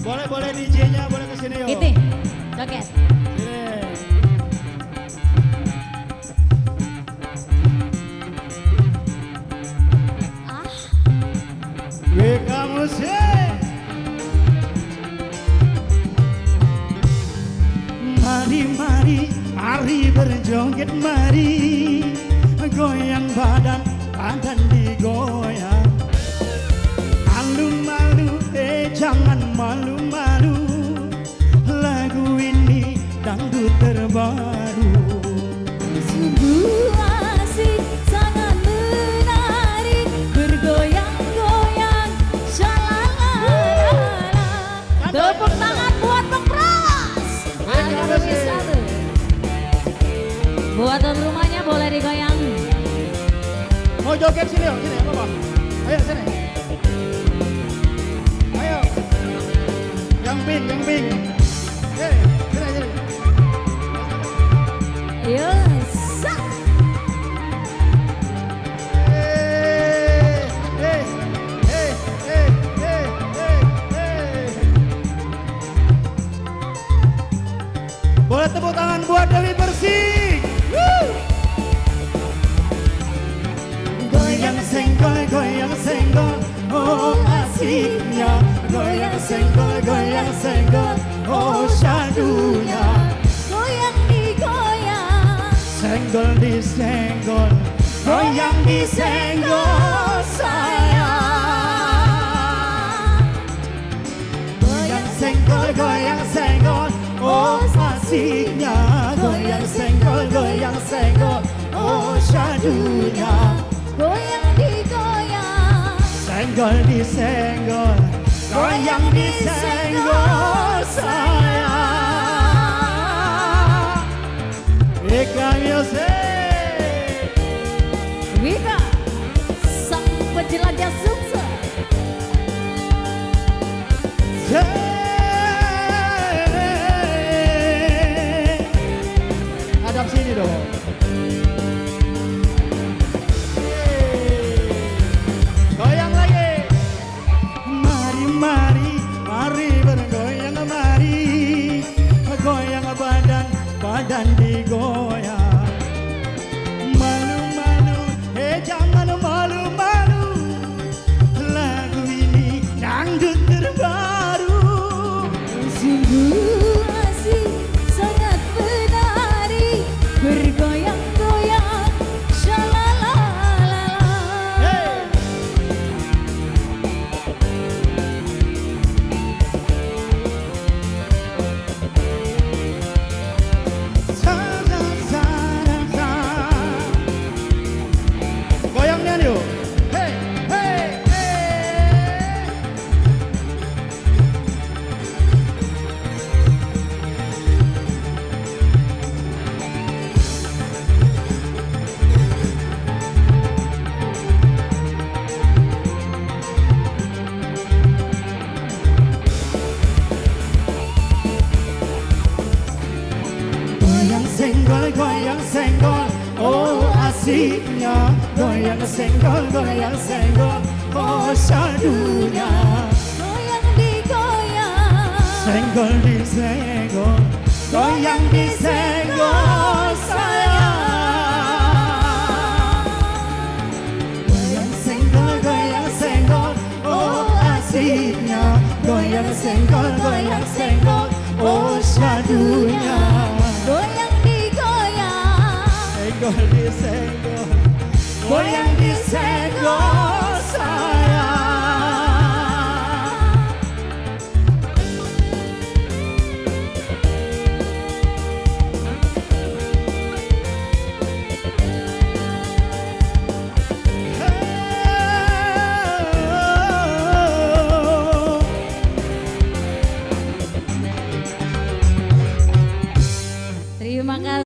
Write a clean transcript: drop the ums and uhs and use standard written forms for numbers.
Boleh DJ-nya boleh kesini yuk. Itu, joget. Kamu sih. Mari berjoget mari, goyang badan digoyang. Malu-malu, jangan malu-malu, lagu ini dangdut terbaru. Sungguh asik, sangat menarik, bergoyang-goyang, syalalala. Tepuk tangan buat Bang Pras. Ada satu. Buat tuan rumahnya boleh digoyang. Mau joget sini yuk, sini apa? Ayo sini. Ayo. Yang pink. Hei, sini. Ayo, sak. Boleh tepuk tangan buat Dewi Persik. Goyang senggol, oh asiknya. Goyang senggol, oh syadunya. Goyang digoyang, Senggol disenggol, goyang disenggol sayang. Goyang senggol, oh asiknya. Goyang senggol, oh syadunya. goyang digoyang, Senggol disenggol, goyang disenggol sayang. Eka Music. Wika, sang penjelajah sukses. Hadap sini dong. Goyang lagi. Mari bergoyang mari. Goyang badan digoyang. Malu-malu, jangan malu-malu. Lagu ini dangdut terbaru. Sungguh asik, sangat menarik, bergoyang-goyang, syalalala. Hey. Goyangnya yuk. Hey. Goyang senggol, oh asiknya. Goyang senggol, oh syadunya. Goyang digoyang, Senggol disenggol, goyang disenggol sayang. Goyang senggol, oh asiknya. Goyang senggol, oh syadunya. goyang digoyang, Senggol disenggol, goyang disenggol